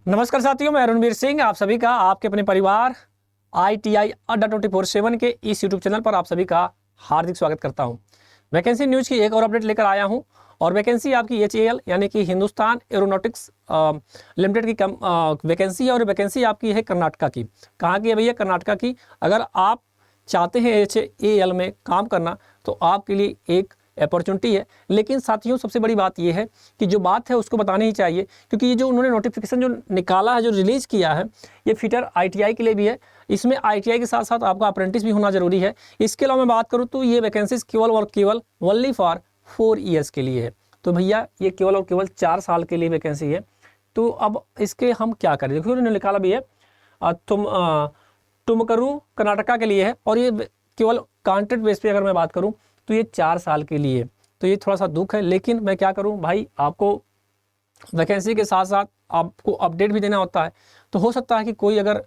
नमस्कार साथियों, मैं रणवीर सिंह आप सभी का आपके अपने परिवार ITI अड्डा 24/7 के इस यूट्यूब चैनल पर आप सभी का हार्दिक स्वागत करता हूं। वैकेंसी न्यूज़ की एक और अपडेट लेकर आया हूं और वैकेंसी आपकी HAL यानी कि हिंदुस्तान एरोनॉटिक्स लिमिटेड की वैकेंसी है और वैकेंसी आपकी है कर्नाटका की। कहाँ की है भैया? कर्नाटका की। अगर आप चाहते हैं HAL में काम करना तो आपके लिए एक अपॉर्चुनिटी है। लेकिन साथियों, सबसे बड़ी बात यह है कि जो बात है उसको बतानी ही चाहिए, क्योंकि ये जो उन्होंने नोटिफिकेशन जो निकाला है, जो रिलीज़ किया है, ये फिटर ITI के लिए भी है। इसमें ITI के साथ साथ आपका अप्रेंटिस भी होना जरूरी है। इसके अलावा मैं बात करूँ तो ये वैकेंसीज केवल और केवल ओनली फॉर 4 ईयर्स के लिए है। तो भैया ये केवल और केवल 4 साल के लिए वैकेंसी है। तो अब इसके हम क्या करें? देखो उन्होंने निकाला भी है तुमकरू कर्नाटका के लिए है और ये केवल कॉन्ट्रैक्ट बेस पे अगर मैं बात करूं तो ये 4 साल के लिए। तो ये थोड़ा सा दुख है, लेकिन मैं क्या करूं भाई, आपको वैकेंसी के साथ साथ आपको अपडेट भी देना होता है। तो हो सकता है कि कोई अगर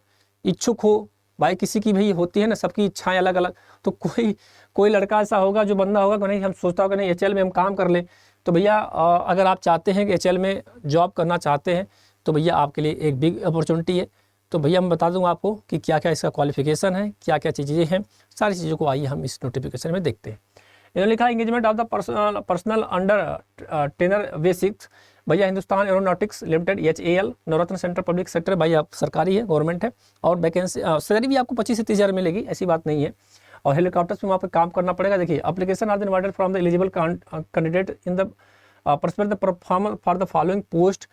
इच्छुक हो भाई, किसी की भी होती है ना, सबकी इच्छाएं अलग अलग। तो कोई लड़का ऐसा होगा, जो बंदा होगा कि नहीं, हम सोचता होगा नहीं HL में हम काम कर लें। तो भैया अगर आप चाहते हैं कि HL में जॉब करना चाहते हैं तो भैया आपके लिए एक बिग अपॉर्चुनिटी है। तो भैया मैं बता दूंगा आपको कि क्या क्या इसका क्वालिफिकेशन है, क्या क्या चीज़ें हैं, सारी चीज़ों को आइए हम इस नोटिफिकेशन में देखते हैं। इन्होंने लिखा engagement of the personal under tenor basics. भैया Hindustan aeronautics limited HAL Navratna centre public sector, भाई आप सरकारी है, गवर्नमेंट है। और वैकेंसी सैलरी भी आपको 25 से 30 हज़ार मिलेगी, ऐसी बात नहीं है। और हेलीकॉप्टर्स में वहाँ पे काम करना पड़ेगा। देखिए, application are invited from the eligible candidate in the prospect the performer for the following post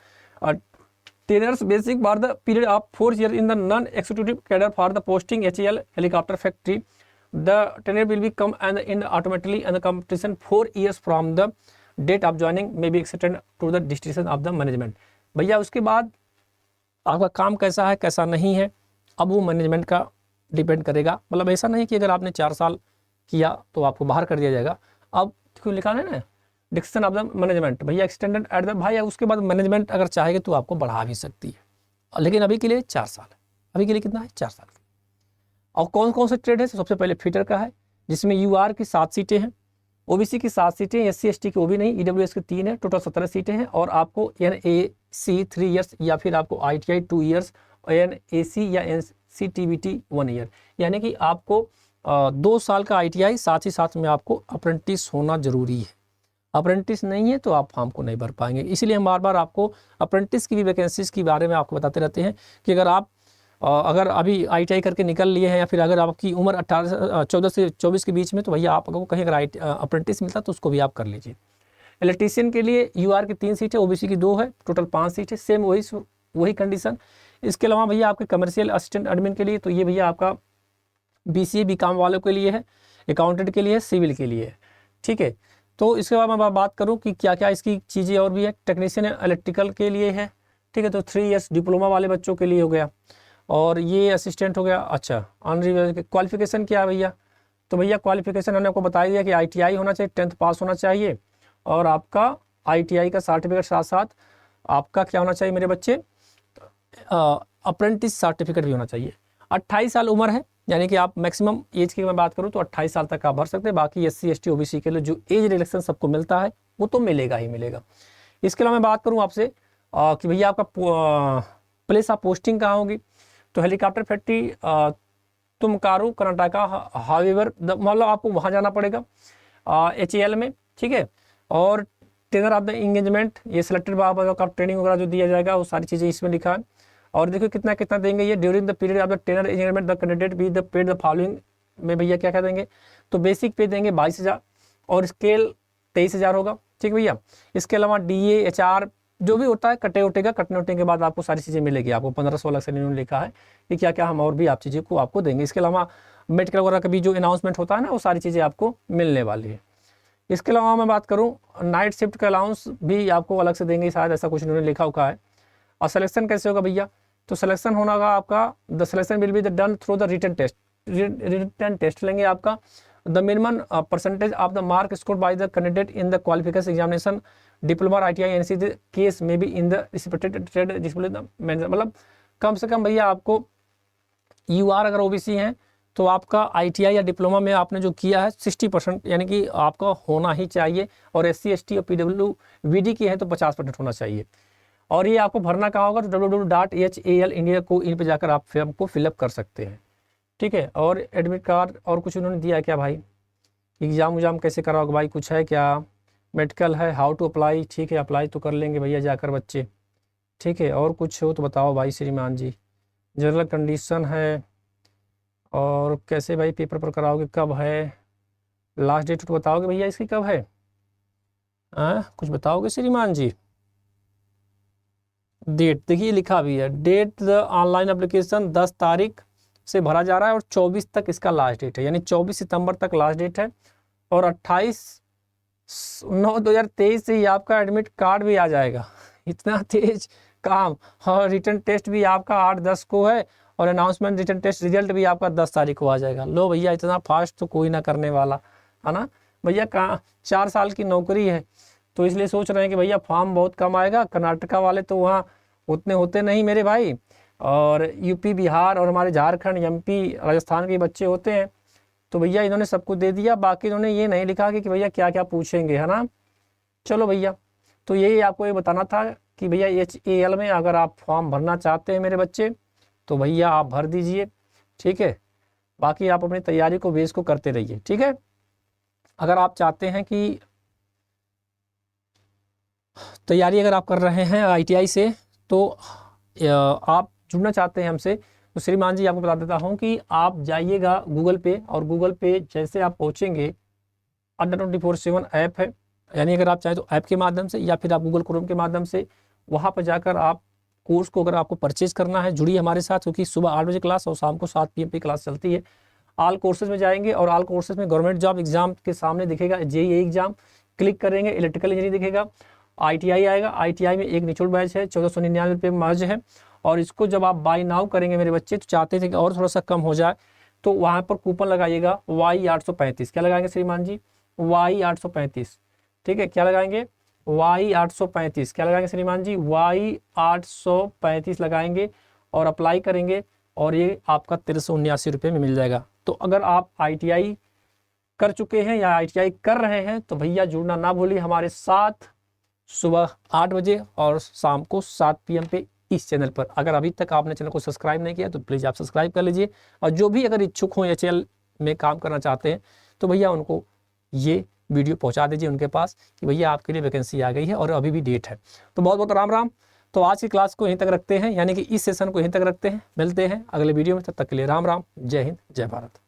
tenors basic for the period of 4 years in the non-executive cadre for the posting HAL helicopter factory. The tenure will be come and end automatically and the competition 4 years from the date of joining may be extended to the discretion of the management. भैया उसके बाद आपका काम कैसा है कैसा नहीं है, अब वो मैनेजमेंट का डिपेंड करेगा। मतलब ऐसा नहीं कि अगर आपने 4 साल किया तो आपको बाहर कर दिया जाएगा। अब क्यों लिखा है ना, डिस्कशन ऑफ द मैनेजमेंट, भैया एक्सटेंडेड एट द, भाई उसके बाद मैनेजमेंट अगर चाहेगी तो आपको बढ़ा भी सकती है, लेकिन अभी के लिए 4 साल है। अभी के लिए कितना है? 4 साल। और कौन कौन से ट्रेड है? सबसे पहले फिटर का है, जिसमें UR की 7 सीटें हैं, OBC की 7 सीटें, SC ST की वो भी नहीं, EWS की 3 है, टोटल 17 सीटें हैं। और आपको NAC 3 ईयर्स या फिर आपको ITI 2 ईयर्स, NAC या NCTBT 1 ईयर, यानी कि आपको 2 साल का ITI, साथ ही साथ में आपको अप्रेंटिस होना जरूरी है। अप्रेंटिस नहीं है तो आप फॉर्म को नहीं भर पाएंगे। इसीलिए हम बार बार आपको अप्रेंटिस की भी वैकेंसीज के बारे में आपको बताते रहते हैं कि अगर अभी ITI करके निकल लिए हैं या फिर अगर आपकी उम्र 14 से 24 के बीच में, तो भैया आपको कहीं अगर अप्रेंटिस मिलता तो उसको भी आप कर लीजिए। इलेक्ट्रीशियन के लिए UR की 3 सीटें, OBC की 2 है, टोटल 5 सीटें, सेम वही कंडीशन। इसके अलावा भैया आपके कमर्शियल असिस्टेंट एडमिन के लिए, तो ये भैया आपका BCA BCom वालों के लिए है, अकाउंटेंट के लिए, सिविल के लिए है, ठीक है। तो इसके बाद मैं बात करूं कि क्या क्या इसकी चीज़ें और भी है। टेक्नीशियन इलेक्ट्रिकल के लिए है, ठीक है, तो 3 ईयर्स डिप्लोमा वाले बच्चों के लिए हो गया। और ये असिस्टेंट हो गया। अच्छा, ऑनरी क्वालिफिकेशन क्या है भैया? तो भैया क्वालिफिकेशन हमने आपको बता दिया कि ITI होना चाहिए, 10th पास होना चाहिए, और आपका ITI का सर्टिफिकेट साथ साथ आपका क्या होना चाहिए मेरे बच्चे, अप्रेंटिस सर्टिफिकेट भी होना चाहिए। 28 साल उम्र है, यानी कि आप मैक्सिमम एज की मैं बात करूं तो 28 साल तक आप भर सकते हैं। बाकी SC ST OBC के लिए जो एज रिलेक्शन सबको मिलता है वो तो मिलेगा ही मिलेगा। इसके अलावा मैं बात करूं आपसे कि भैया आपका प्लेस ऑफ पोस्टिंग कहाँ होगी, तो हेलीकॉप्टर फैक्ट्री तुमकारू कर्नाटका। हाउएवर मतलब आपको वहाँ जाना पड़ेगा HAL में, ठीक है। और टेनर ऑफ द इंगेजमेंट, ये सिलेक्टेड का ट्रेनिंग वगैरह जो दिया जाएगा वो सारी चीज़ें इसमें लिखा है। और देखो कितना कितना देंगे ये, during the period of the tenor engagement the candidate be the paid the following में भैया क्या क्या देंगे, तो बेसिक पे देंगे 22,000 और स्केल 23,000 होगा, ठीक भैया। इसके अलावा DA HR जो भी होता है कटने उठने के बाद आपको सारी चीज़ें मिलेगी। आपको 1516 से इन्होंने लिखा है कि क्या क्या हम और भी आप चीज़ें को आपको देंगे। इसके अलावा मेडिकल वगैरह का भी जो अनाउंसमेंट होता है ना, वो सारी चीज़ें आपको मिलने वाली है। इसके अलावा मैं बात करूँ, नाइट शिफ्ट का अलाउंस भी आपको अलग से देंगे, शायद ऐसा कुछ इन्होंने लिखा हुआ है। और सिलेक्शन कैसे होगा भैया, तो सिलेक्शन होना होगा आपका, the selection will be done through the written test. Written test लेंगे आपका। The minimum percentage of the mark scored by the candidate in the qualification examination diploma ITI NC case में be in the respected trade display the manager. मतलब कम से कम भैया आपको UR अगर OBC हैं तो आपका ITI या डिप्लोमा में आपने जो किया है 60% यानी कि आपका होना ही चाहिए। और SC ST और PWD की है तो 50% होना चाहिए। और ये आपको भरना कहाँ होगा, तो www.HAL इंडिया को इन पे जाकर आप फॉर्म को फिलअप कर सकते हैं, ठीक है। और एडमिट कार्ड और कुछ उन्होंने दिया है क्या भाई, एग्ज़ाम उजाम कैसे कराओगे भाई, कुछ है क्या, मेडिकल है, हाउ टू अप्लाई, ठीक है अप्लाई तो कर लेंगे भैया जाकर बच्चे, ठीक है। और कुछ हो तो बताओ भाई श्रीमान जी, जनरल कंडीशन है, और कैसे भाई पेपर पर कराओगे, कब है, लास्ट डेट तो बताओगे भैया इसकी कब है, कुछ बताओगे श्रीमान जी। डेट देखिए लिखा भी है, डेट ऑनलाइन एप्लीकेशन 10 तारीख से भरा जा रहा है और 24 तक इसका लास्ट डेट है, यानी 24 सितंबर तक लास्ट डेट है। और 28/9/2023 से ही आपका एडमिट कार्ड भी आ जाएगा, इतना तेज काम। और रिटर्न टेस्ट भी आपका 8/10 को है, और अनाउंसमेंट रिटर्न टेस्ट रिजल्ट भी आपका 10 तारीख को आ जाएगा। लो भैया इतना फास्ट तो कोई ना करने वाला है ना भैया, कहाँ 4 साल की नौकरी है, तो इसलिए सोच रहे हैं कि भैया फॉर्म बहुत कम आएगा, कर्नाटका वाले तो वहाँ उतने होते नहीं मेरे भाई, और यूपी बिहार और हमारे झारखंड एमपी राजस्थान के बच्चे होते हैं, तो भैया इन्होंने सबको दे दिया, बाकी इन्होंने ये नहीं लिखा कि भैया क्या क्या पूछेंगे, है ना। चलो भैया, तो यही आपको ये बताना था कि भैया HAL में अगर आप फॉर्म भरना चाहते हैं मेरे बच्चे, तो भैया आप भर दीजिए, ठीक है। बाकी आप अपनी तैयारी को बेस को करते रहिए, ठीक है। अगर आप चाहते हैं कि तैयारी अगर आप कर रहे हैं ITI से, तो आप जुड़ना चाहते हैं हमसे, तो श्रीमान जी आपको बता देता हूं कि आप जाइएगा गूगल पे, और गूगल पे जैसे आप पहुंचेंगे, अड्डा 24/7 ऐप है, यानी अगर आप चाहें तो ऐप के माध्यम से या फिर आप गूगल क्रोम के माध्यम से वहां पर जाकर आप कोर्स को अगर आपको परचेज करना है, जुड़िए हमारे साथ, क्योंकि सुबह 8 बजे क्लास और शाम को 7 PM पे क्लास चलती है। ऑल कोर्सेज में जाएंगे, और ऑल कोर्सेज में गवर्नमेंट जॉब एग्जाम के सामने दिखेगा JEE एग्जाम, क्लिक करेंगे इलेक्ट्रिकल इंजीनियरिंग दिखेगा, ITI आएगा, ITI में एक निचोड़ बैच है, 1499 रुपये मर्ज है, और इसको जब आप बाई नाउ करेंगे मेरे बच्चे, तो चाहते थे कि और थोड़ा सा कम हो जाए, तो वहाँ पर कूपन लगाइएगा Y835, क्या लगाएंगे श्रीमान जी, Y835, ठीक है, क्या लगाएंगे Y835, क्या लगाएंगे श्रीमान जी, Y835 लगाएंगे और अप्लाई करेंगे, और ये आपका 1379 रुपये में मिल जाएगा। तो अगर आप ITI कर चुके हैं या ITI कर रहे हैं, तो भैया जुड़ना ना भूलिए हमारे साथ सुबह 8 बजे और शाम को 7 PM पे इस चैनल पर। अगर अभी तक आपने चैनल को सब्सक्राइब नहीं किया तो प्लीज़ आप सब्सक्राइब कर लीजिए, और जो भी अगर इच्छुक हों HAL में काम करना चाहते हैं, तो भैया उनको ये वीडियो पहुंचा दीजिए उनके पास कि भैया आपके लिए वैकेंसी आ गई है और अभी भी डेट है। तो बहुत बहुत राम राम। तो आज की क्लास को यहीं तक रखते हैं, यानी कि इस सेशन को यहीं तक रखते हैं, मिलते हैं अगले वीडियो में, तब तक के लिए राम राम, जय हिंद, जय भारत।